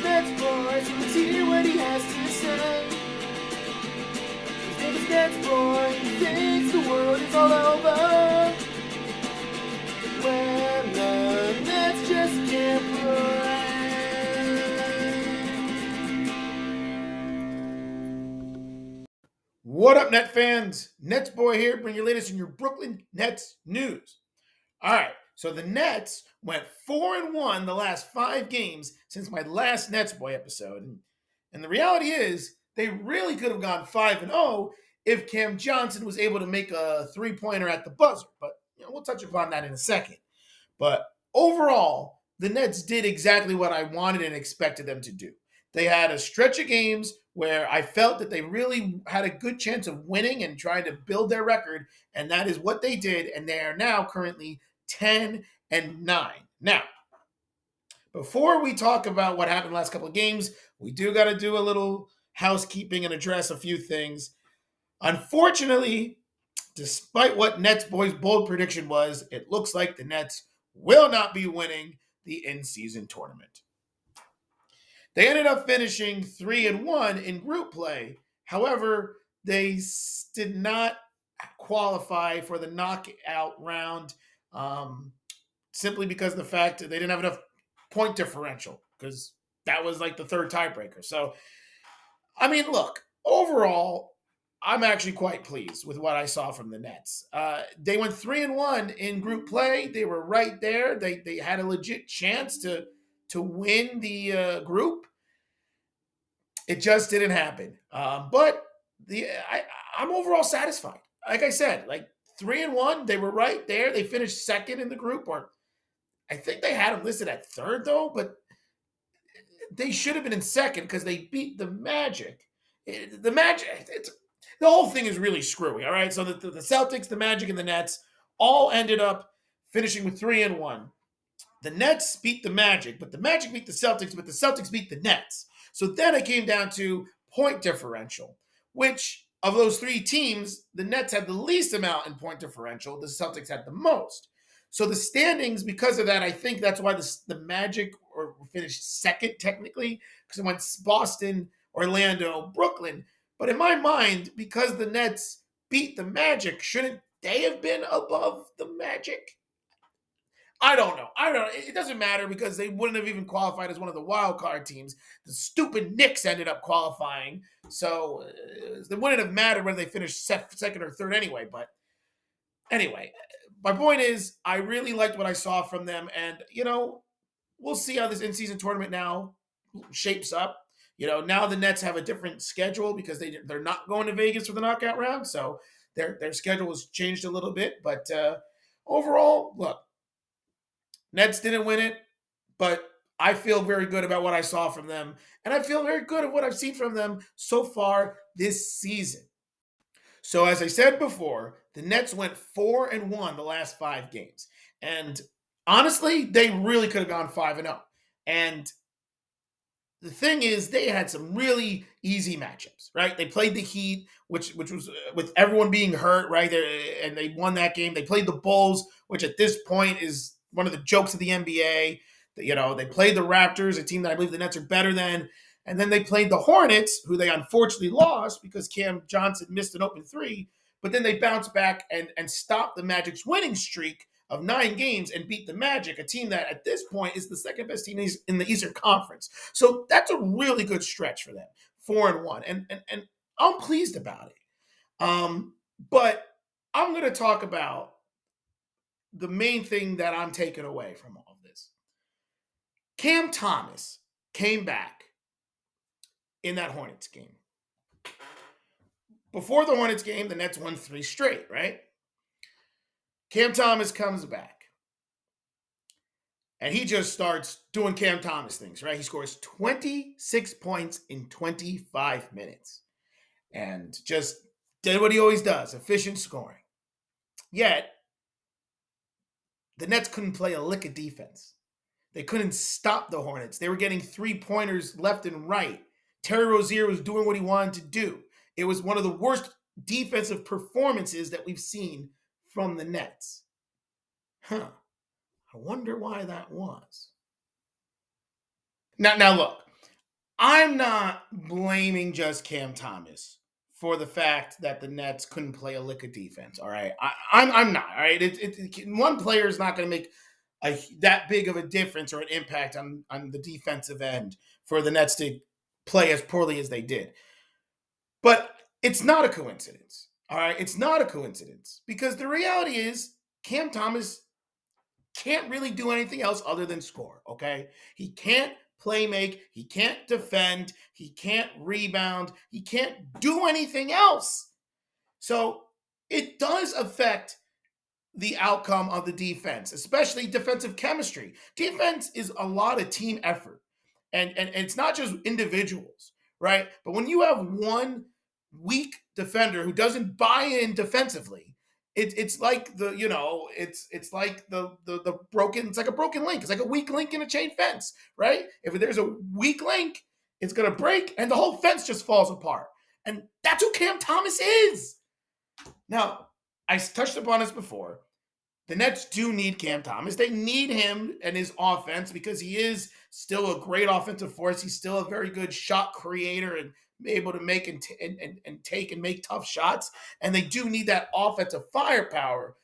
NetsBoy, so let's hear what he has to say. His name is NetsBoy, he thinks the world is all over when the Nets just can't play. What up, Net fans? NetsBoy here, bring your latest in your Brooklyn Nets news. All right, so the Nets went 4-1 the last 5 games since my last NetsBoy episode. And the reality is, they really could have gone 5-0 if Cam Johnson was able to make a three-pointer at the buzzer. But we'll touch upon that in a second. But overall, the Nets did exactly what I wanted and expected them to do. They had a stretch of games where I felt that they really had a good chance of winning and trying to build their record, and that is what they did, and they are now currently 10-9. Now, before we talk about what happened the last couple of games, we do got to do a little housekeeping and address a few things. Unfortunately, despite what NetsBoy's bold prediction was, it looks like the Nets will not be winning the in-season tournament. They ended up finishing 3-1 in group play. However, they did not qualify for the knockout round simply because of the fact that they didn't have enough point differential, because that was like the third tiebreaker. So, I mean, look, overall, I'm actually quite pleased with what I saw from the Nets. They went 3-1 in group play. They were right there. They had a legit chance to win the group. It just didn't happen. But I'm overall satisfied. Like I said, like 3-1, they were right there. They finished second in the group, or I think they had them listed at third though, but they should have been in second because they beat the Magic. The whole thing is really screwy. All right, so the Celtics, the Magic, and the Nets all ended up finishing with 3-1. The Nets beat the Magic, but the Magic beat the Celtics, but the Celtics beat the Nets. So then it came down to point differential, which of those 3 teams, the Nets had the least amount in point differential. The Celtics had the most. So the standings, because of that, I think that's why the Magic finished second technically, because it went Boston, Orlando, Brooklyn. But in my mind, because the Nets beat the Magic, shouldn't they have been above the Magic? I don't know. It doesn't matter because they wouldn't have even qualified as one of the wild card teams. The stupid Knicks ended up qualifying, so it wouldn't have mattered whether they finished second or third anyway. But anyway, my point is, I really liked what I saw from them, and we'll see how this in-season tournament now shapes up. Now the Nets have a different schedule because they're not going to Vegas for the knockout round, so their schedule has changed a little bit. But overall, look. Nets didn't win it, but I feel very good about what I saw from them, and I feel very good at what I've seen from them so far this season. So as I said before, the Nets went 4-1 the last 5 games, and honestly, they really could have gone 5-0. And the thing is, they had some really easy matchups, right? They played the Heat, which was with everyone being hurt, right? And they won that game. They played the Bulls, which at this point is one of the jokes of the NBA. They played the Raptors, a team that I believe the Nets are better than. And then they played the Hornets, who they unfortunately lost because Cam Johnson missed an open 3. But then they bounced back and stopped the Magic's winning streak of 9 games and beat the Magic, a team that at this point is the second best team in the Eastern Conference. So that's a really good stretch for them, 4-1. And I'm pleased about it. But I'm going to talk about the main thing that I'm taking away from all of this. Cam Thomas came back in that Hornets game. Before the Hornets game, the Nets won 3 straight, right? Cam Thomas comes back. And he just starts doing Cam Thomas things, right? He scores 26 points in 25 minutes. And just did what he always does, efficient scoring. Yet, the Nets couldn't play a lick of defense. They couldn't stop the Hornets. They were getting 3-pointers left and right. Terry Rozier was doing what he wanted to do. It was one of the worst defensive performances that we've seen from the Nets. I wonder why that was. Now look, I'm not blaming just Cam Thomas for the fact that the Nets couldn't play a lick of defense. All right, I'm not. All right, one player is not going to make that big of a difference or an impact on the defensive end for the Nets to play as poorly as they did. But it's not a coincidence. All right, it's not a coincidence because the reality is Cam Thomas can't really do anything else other than score, okay? He can't play make, he can't defend, he can't rebound, he can't do anything else. So it does affect the outcome of the defense, especially defensive chemistry. Defense is a lot of team effort, and it's not just individuals, right? But when you have one weak defender who doesn't buy in defensively, it's like it's like the broken, it's like a broken link. It's like a weak link in a chain fence, right? If there's a weak link, it's gonna break, and the whole fence just falls apart. And that's who Cam Thomas is. Now, I touched upon this before. The Nets do need Cam Thomas. They need him and his offense because he is still a great offensive force. He's still a very good shot creator and able to make and take and make tough shots. And they do need that offensive firepower.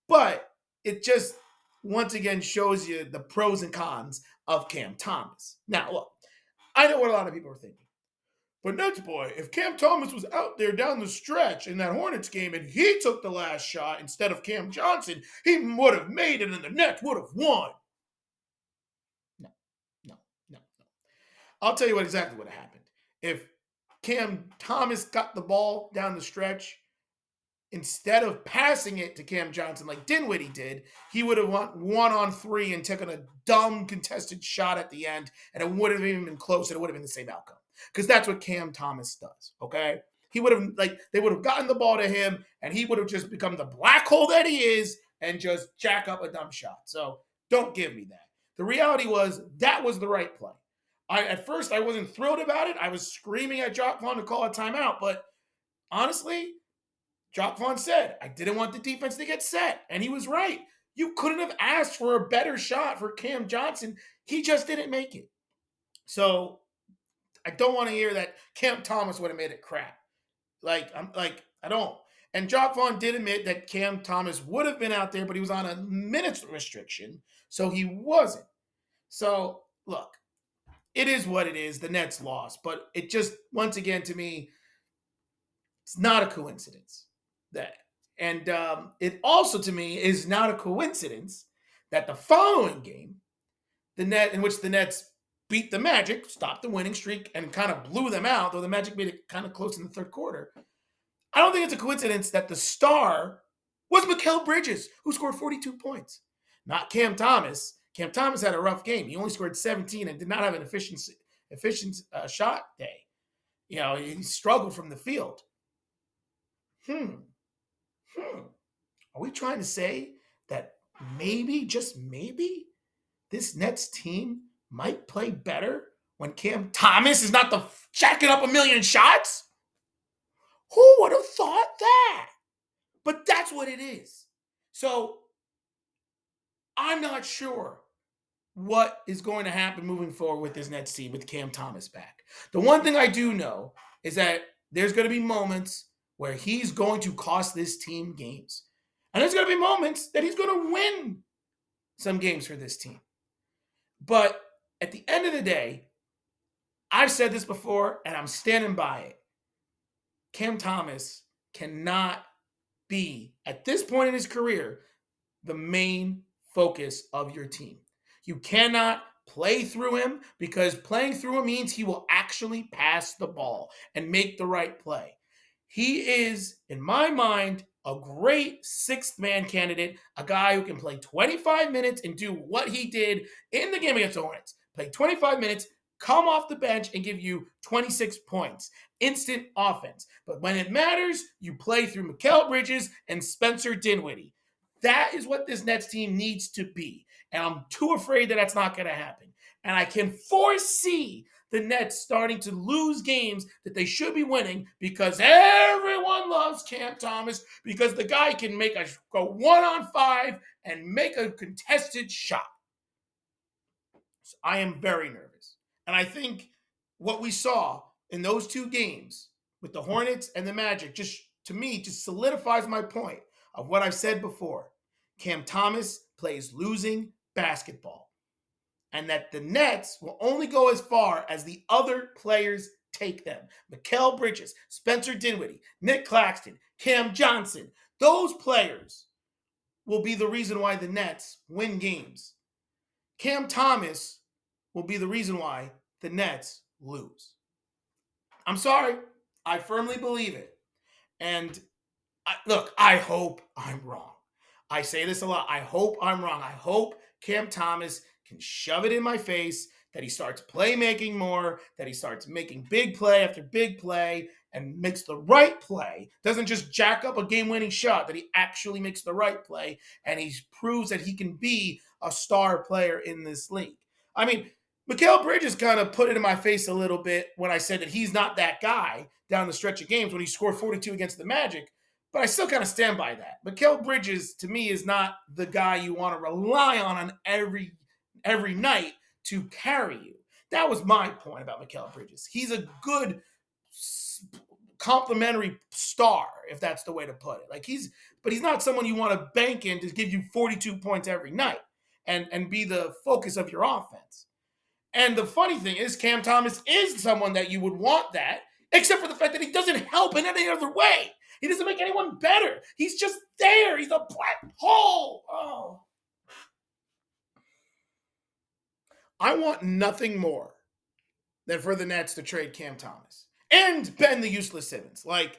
But it just once again shows you the pros and cons of Cam Thomas. Now, look, I know what a lot of people are thinking. But NetsBoy, if Cam Thomas was out there down the stretch in that Hornets game and he took the last shot instead of Cam Johnson, he would have made it and the Nets would have won. No, no, no, no. I'll tell you what exactly would have happened. If Cam Thomas got the ball down the stretch, instead of passing it to Cam Johnson like Dinwiddie did, he would have won 1-on-3 and taken a dumb contested shot at the end, and it wouldn't have even been close, and it would have been the same outcome. Because that's what Cam Thomas does, okay? He would have, they would have gotten the ball to him, and he would have just become the black hole that he is and just jack up a dumb shot. So don't give me that. The reality was that was the right play. At first, I wasn't thrilled about it. I was screaming at Jock Vaughn to call a timeout, but honestly, Jock Vaughn said, I didn't want the defense to get set. And he was right. You couldn't have asked for a better shot for Cam Johnson. He just didn't make it. So I don't want to hear that Cam Thomas would have made it crap. I don't. And Jock Vaughn did admit that Cam Thomas would have been out there, but he was on a minutes restriction. So he wasn't. So look, it is what it is. The Nets lost. But it just, once again, to me, it's not a coincidence. It also, to me, is not a coincidence that the following game, in which the Nets beat the Magic, stopped the winning streak, and kind of blew them out, though the Magic made it kind of close in the third quarter. I don't think it's a coincidence that the star was Mikal Bridges, who scored 42 points, not Cam Thomas. Cam Thomas had a rough game. He only scored 17 and did not have an efficient shot day. He struggled from the field. Are we trying to say that maybe, just maybe, this Nets team might play better when Cam Thomas is not the jacking up a million shots? Who would have thought that? But that's what it is. So I'm not sure what is going to happen moving forward with this Nets team with Cam Thomas back. The one thing I do know is that there's going to be moments where he's going to cost this team games. And there's going to be moments that he's going to win some games for this team. But at the end of the day, I've said this before and I'm standing by it. Cam Thomas cannot be, at this point in his career, the main focus of your team. You cannot play through him because playing through him means he will actually pass the ball and make the right play. He is, in my mind, a great sixth man candidate, a guy who can play 25 minutes and do what he did in the game against the Hornets. Play 25 minutes, come off the bench and give you 26 points. Instant offense. But when it matters, you play through Mikal Bridges and Spencer Dinwiddie. That is what this Nets team needs to be. And I'm too afraid that that's not going to happen. And I can foresee the Nets starting to lose games that they should be winning because everyone loves Cam Thomas because the guy can make go 1-on-5 and make a contested shot. So I am very nervous. And I think what we saw in those two games with the Hornets and the Magic, just to me, just solidifies my point of what I've said before. Cam Thomas plays losing basketball, and that the Nets will only go as far as the other players take them. Mikal Bridges, Spencer Dinwiddie, Nick Claxton, Cam Johnson, those players will be the reason why the Nets win games. Cam Thomas will be the reason why the Nets lose. I'm sorry. I firmly believe it. And look, I hope I'm wrong. I say this a lot. I hope I'm wrong. I hope Cam Thomas can shove it in my face, that he starts playmaking more, that he starts making big play after big play and makes the right play. Doesn't just jack up a game-winning shot, that he actually makes the right play and he proves that he can be a star player in this league. I mean, Mikal Bridges kind of put it in my face a little bit when I said that he's not that guy down the stretch of games when he scored 42 against the Magic, but I still kind of stand by that. Mikal Bridges, to me, is not the guy you want to rely on every night to carry you. That was my point about Mikal Bridges. He's a good complimentary star, if that's the way to put it. But he's not someone you want to bank in to give you 42 points every night and be the focus of your offense. And the funny thing is, Cam Thomas is someone that you would want that, except for the fact that he doesn't help in any other way. He doesn't make anyone better. He's just there. He's a black hole. Oh. I want nothing more than for the Nets to trade Cam Thomas and Ben the Useless Simmons. Like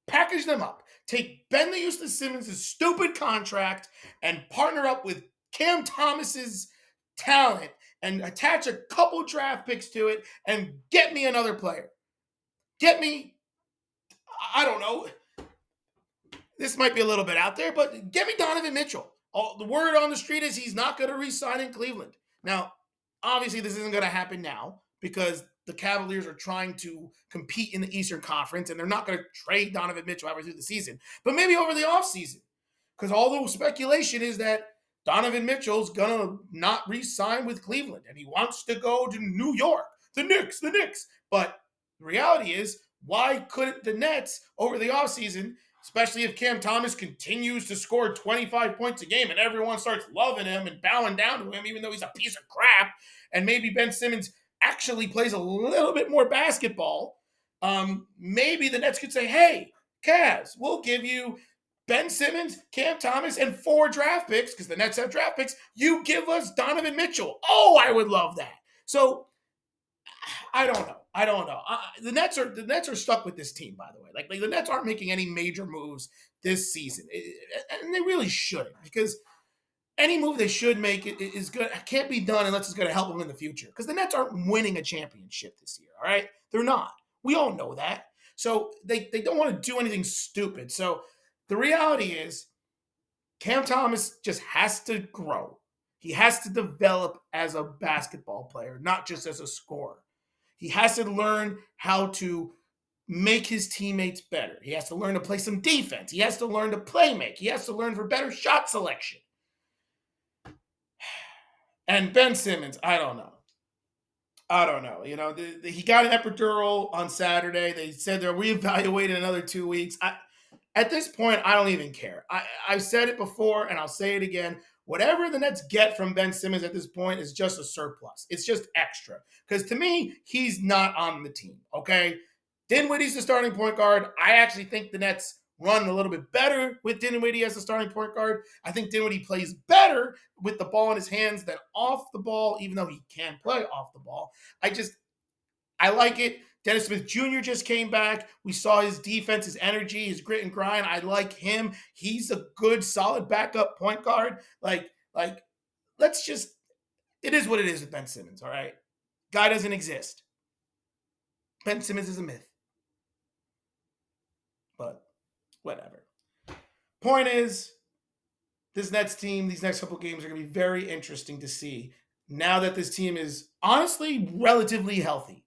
package them up. Take Ben the Useless Simmons' stupid contract and partner up with Cam Thomas's talent and attach a couple draft picks to it and get me another player. Get me, I don't know, this might be a little bit out there, but get me Donovan Mitchell. The word on the street is he's not going to re-sign in Cleveland. Now, obviously, this isn't going to happen now because the Cavaliers are trying to compete in the Eastern Conference, and they're not going to trade Donovan Mitchell halfway through the season. But maybe over the offseason, because all the speculation is that Donovan Mitchell's going to not re-sign with Cleveland, and he wants to go to New York. The Knicks. But the reality is, why couldn't the Nets over the offseason, especially if Cam Thomas continues to score 25 points a game and everyone starts loving him and bowing down to him, even though he's a piece of crap, and maybe Ben Simmons actually plays a little bit more basketball, maybe the Nets could say, hey, Cavs, we'll give you Ben Simmons, Cam Thomas, and 4 draft picks, because the Nets have draft picks. You give us Donovan Mitchell. Oh, I would love that. So I don't know. The Nets are stuck with this team, by the way. Like the Nets aren't making any major moves this season, and they really shouldn't, because any move they should make is good. Can't be done unless it's going to help them in the future. Because the Nets aren't winning a championship this year. All right, they're not. We all know that. So they don't want to do anything stupid. So the reality is, Cam Thomas just has to grow. He has to develop as a basketball player, not just as a scorer. He has to learn how to make his teammates better. He has to learn to play some defense. He has to learn to play make. He has to learn for better shot selection. And Ben Simmons, I don't know. You know, he got an epidural on Saturday. They said they're reevaluating another 2 weeks. At this point, I don't even care. I've said it before, and I'll say it again. Whatever the Nets get from Ben Simmons at this point is just a surplus. It's just extra. Because to me, he's not on the team, okay? Dinwiddie's the starting point guard. I actually think the Nets run a little bit better with Dinwiddie as the starting point guard. I think Dinwiddie plays better with the ball in his hands than off the ball, even though he can play off the ball. I like it. Dennis Smith Jr. just came back. We saw his defense, his energy, his grit and grind. I like him. He's a good, solid backup point guard. Let's just, it is what it is with Ben Simmons, all right? Guy doesn't exist. Ben Simmons is a myth. But whatever. Point is, this Nets team, these next couple games are going to be very interesting to see now that this team is honestly relatively healthy.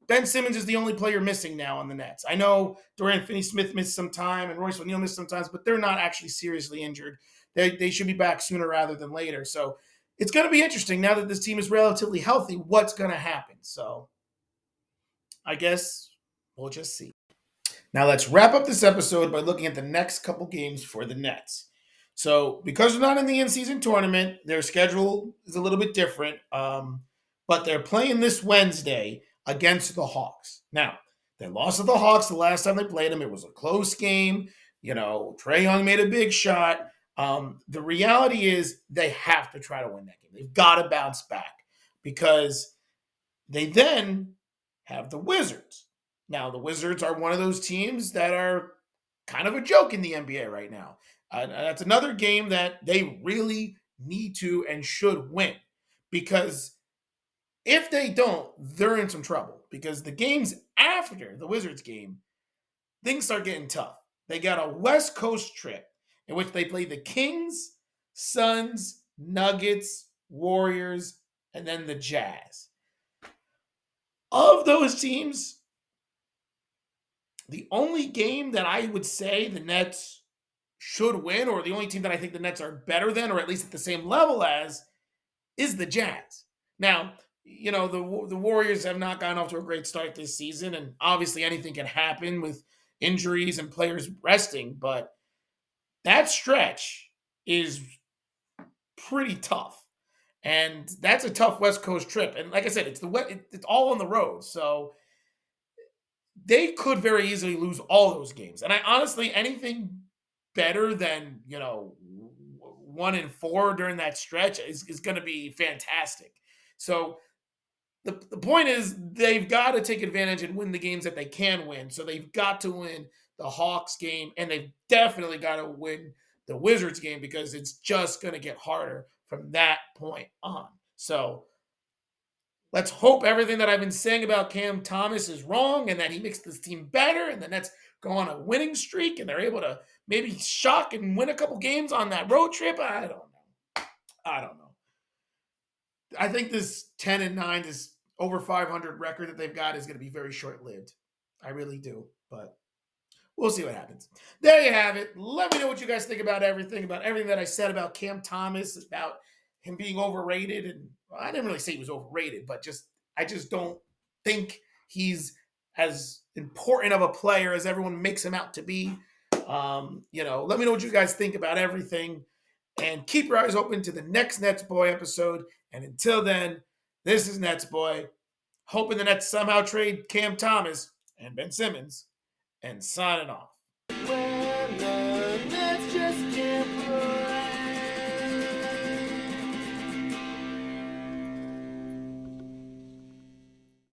Ben Simmons is the only player missing now on the Nets. I know Dorian Finney-Smith missed some time and Royce O'Neal missed some times, but they're not actually seriously injured. They should be back sooner rather than later. So it's going to be interesting now that this team is relatively healthy, what's going to happen. So I guess we'll just see. Now let's wrap up this episode by looking at the next couple games for the Nets. So because they're not in the in-season tournament, their schedule is a little bit different. But they're playing this Wednesday against the Hawks. Now, they lost to the Hawks the last time they played them. It was a close game. Trae Young made a big shot. The reality is they have to try to win that game. They've got to bounce back because they then have the Wizards. Now, the Wizards are one of those teams that are kind of a joke in the NBA right now. That's another game that they really need to and should win because if they don't, they're in some trouble because the games after the Wizards game, things start getting tough. They got a West Coast trip in which they play the Kings, Suns, Nuggets, Warriors, and then the Jazz. Of those teams, the only game that I would say the Nets should win, or the only team that I think the Nets are better than, or at least at the same level as, is the Jazz. Now, the Warriors have not gotten off to a great start this season, and obviously anything can happen with injuries and players resting, but that stretch is pretty tough. And that's a tough West Coast trip. And like I said, it's all on the road. So they could very easily lose all those games. And I honestly, anything better than, 1-4 during that stretch is going to be fantastic. So the point is they've got to take advantage and win the games that they can win. So they've got to win the Hawks game, and they've definitely got to win the Wizards game because it's just going to get harder from that point on. So let's hope everything that I've been saying about Cam Thomas is wrong and that he makes this team better and the Nets go on a winning streak and they're able to maybe shock and win a couple games on that road trip. I don't know. I think this 10-9, this over 500 record that they've got is going to be very short-lived. I really do, but we'll see what happens. There you have it. Let me know what you guys think about everything that I said about Cam Thomas, about him being overrated. And well, I didn't really say he was overrated, but I just don't think he's as important of a player as everyone makes him out to be. Let me know what you guys think about everything. And keep your eyes open to the next NetsBoy episode. And until then, this is NetsBoy, hoping the Nets somehow trade Cam Thomas and Ben Simmons, and signing off. When the Nets